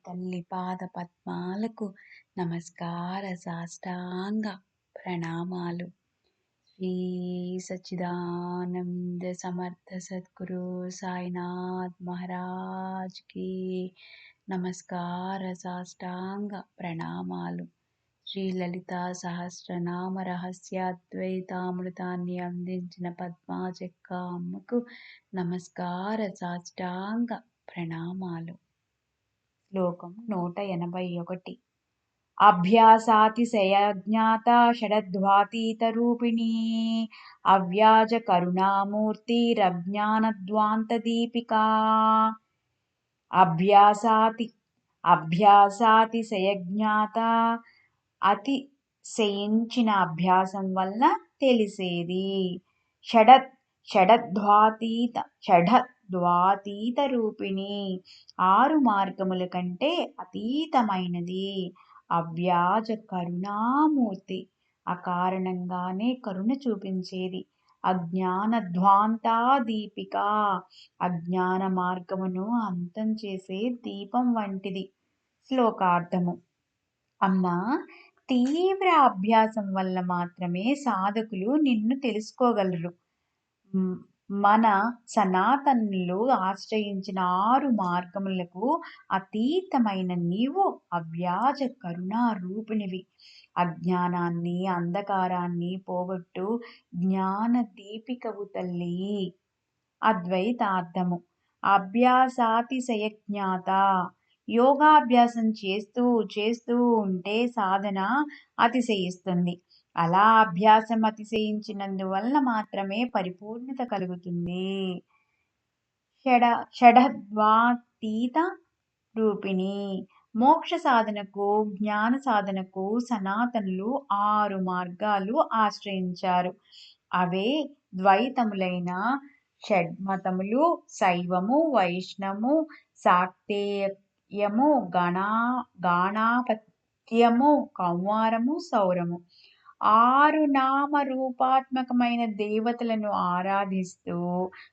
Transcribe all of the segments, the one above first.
తల్లి పాద పద్మాలకు నమస్కార సాష్టాంగ ప్రణామాలు. శ్రీ సచ్చిదానంద సమర్థ సద్గురు సాయినాథ్ మహారాజ్ కి నమస్కార సాష్టాంగ ప్రణామాలు. శ్రీ లలిత సహస్రనామ రహస్యాద్వైతామృతాన్ని అందించిన పద్మాచక్క అమ్మకు నమస్కార సాష్టాంగ ప్రణామాలు. శ్లోకం 181. అభ్యాసాతిశయజ్ఞాత షడద్వాతీతరూపిణీ అవ్యాజ కరుణామూర్తిరజ్ఞానధ్వాంతదీపికా. అభ్యాసాతిశయజ్ఞాత అతిశయించిన అభ్యాసం వల్ల తెలిసేది. షడద్వాతీత రూపిణి 6 మార్గముల కంటే అతీతమైనది. అవ్యాజ కరుణామూర్తి అకారణంగానే కరుణ చూపించేది. అజ్ఞానధ్వాంతా దీపిక అజ్ఞాన మార్గమును అంతం చేసే దీపం వంటిది. శ్లోకార్థము. అమ్మా, తీవ్ర అభ్యాసం వల్ల మాత్రమే సాధకులు నిన్ను తెలుసుకోగలరు. మన సనాతనులు ఆశ్రయించిన 6 మార్గములకు అతీతమైన నీవు అవ్యాజ కరుణా రూపిణివి. అజ్ఞానాన్ని, అంధకారాన్ని పోగొట్టు జ్ఞాన దీపికవు తల్లి. అద్వైతార్థము. అభ్యాసాతిశయజ్ఞాత యోగాభ్యాసం చేస్తూ ఉంటే సాధన అతిశయిస్తుంది. అలా అభ్యాసం అతిశయించినందువల్ల మాత్రమే పరిపూర్ణత కలుగుతుంది. షడద్వాతీత రూపిణి మోక్ష సాధనకు, జ్ఞాన సాధనకు సనాతనులు 6 మార్గాలు ఆశ్రయించారు. అవే ద్వైతములైన షడ్మతములు, శైవము, వైష్ణవము, శాక్తేయము, గాణాపత్యము, కౌమారము, సౌరము. 6 నామ రూపాత్మకమైన దేవతలను ఆరాధిస్తూ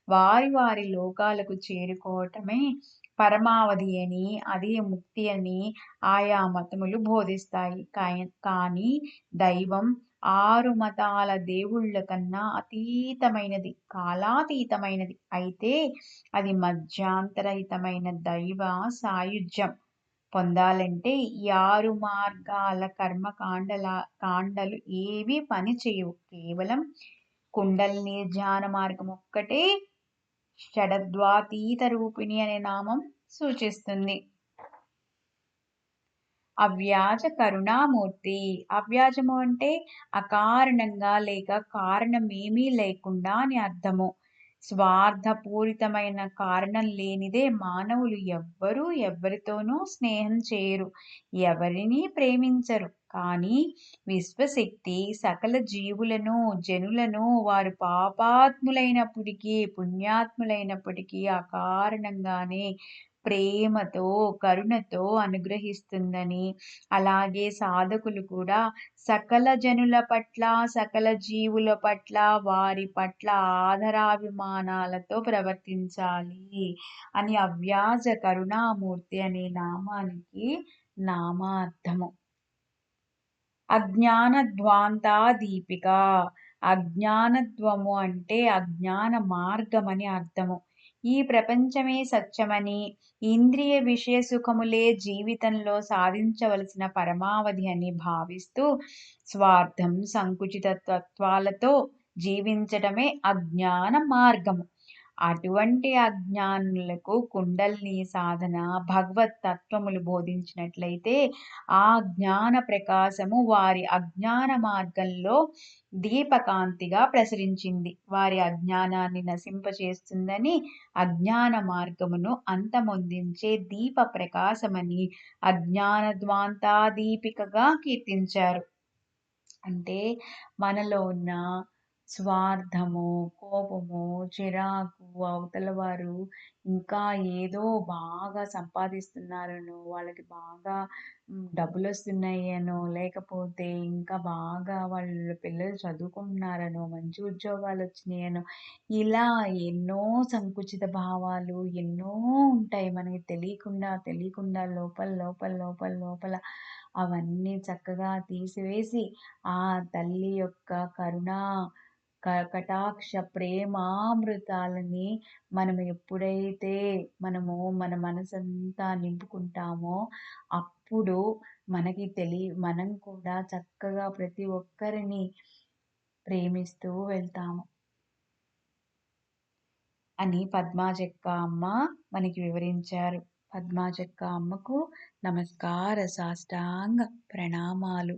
వారి వారి లోకాలకు చేరుకోవటమే పరమావధి అని, అదే ముక్తి అని ఆయా మతములు బోధిస్తాయి. కానీ దైవం 6 మతాల దేవుళ్ళ కన్నా అతీతమైనది, కాలాతీతమైనది. అయితే అది మధ్యాంతరహితమైన దైవ సాయుధ్యం పొందాలంటే ఈ 6 మార్గాల కర్మకాండలు ఏవి పని చేయవు. కేవలం కుండలిని ధ్యాన మార్గం ఒక్కటే షడద్వాతీత రూపిణి అనే నామం సూచిస్తుంది. అవ్యాజ కరుణామూర్తి. అవ్యాజము అంటే అకారణంగా లేక కారణమేమీ లేకుండా అని అర్థము. స్వార్థపూరితమైన కారణం లేనిదే మానవులు ఎవ్వరూ ఎవ్వరితోనూ స్నేహం చేయరు, ఎవరిని ప్రేమించరు. కానీ విశ్వశక్తి సకల జీవులను, జనులను వారు పాపాత్ములైనప్పటికీ, పుణ్యాత్ములైనప్పటికీ అకారణంగానే ప్రేమతో, కరుణతో అనుగ్రహిస్తుందని, అలాగే సాధకులు కూడా సకల జనుల పట్ల, సకల జీవుల పట్ల, వారి పట్ల ఆదరాభిమానాలతో ప్రవర్తించాలి అని అవ్యాజ కరుణామూర్తి అనే నామానికి నామార్థము. అజ్ఞానధ్వాంతా దీపిక. అజ్ఞానధ్వము అంటే అజ్ఞాన మార్గమని అర్థము. ఈ ప్రపంచమే సత్యమని, ఇంద్రియ విషయ సుఖములే జీవితంలో సాధించవలసిన పరమావధి అని భావిస్తూ స్వార్థం, సంకుచిత తత్వాలతో జీవించటమే అజ్ఞాన మార్గము. అటువంటి అజ్ఞానులకు కుండలిని సాధన, భగవత్ తత్వములు బోధించినట్లయితే ఆ జ్ఞాన ప్రకాశము వారి అజ్ఞాన మార్గంలో దీపకాంతిగా ప్రసరించింది. వారి అజ్ఞానాన్ని నశింపచేస్తుందని, అజ్ఞాన మార్గమును అంతమొందించే దీప ప్రకాశమని అజ్ఞానధ్వాంతా దీపికగా కీర్తించారు. అంటే మనలో ఉన్న స్వార్థము, కోపము, చిరాకు, అవతల వారు ఇంకా ఏదో బాగా సంపాదిస్తున్నారనో, వాళ్ళకి బాగా డబ్బులొస్తున్నాయనో, లేకపోతే ఇంకా బాగా వాళ్ళ పిల్లలు చదువుకుంటున్నారనో, మంచి ఉద్యోగాలొచ్చినాయనో, ఇలా ఎన్నో సంకుచిత భావాలు ఎన్నో ఉంటాయి. మనకి తెలియకుండా లోపల అవన్నీ చక్కగా తీసివేసి, ఆ తల్లి యొక్క కరుణా కటాక్ష ప్రేమామృతాలని మనం ఎప్పుడైతే మన మనసంతా నింపుకుంటామో, అప్పుడు మనం కూడా చక్కగా ప్రతి ఒక్కరిని ప్రేమిస్తూ వెళ్తాము అని పద్మాజక్క అమ్మ మనకి వివరించారు. పద్మాజక్క అమ్మకు నమస్కార సాష్టాంగ ప్రణామాలు.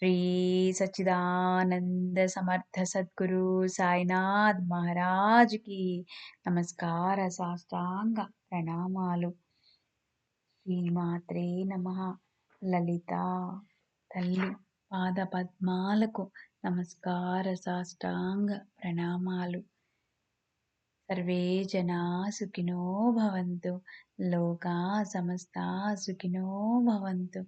శ్రీ సచ్చిదానంద సమర్థ సద్గురు సాయినాథ్ మహారాజ్ కి నమస్కార సాష్టాంగ ప్రణామాలు. శ్రీమాత్రే నమః. లలిత తల్లి పాద పద్మాలకు నమస్కార సాష్టాంగ ప్రణామాలు. సర్వే జనా సుఖినో భవంతు. లోకా సమస్తా సుఖినో భవంతు.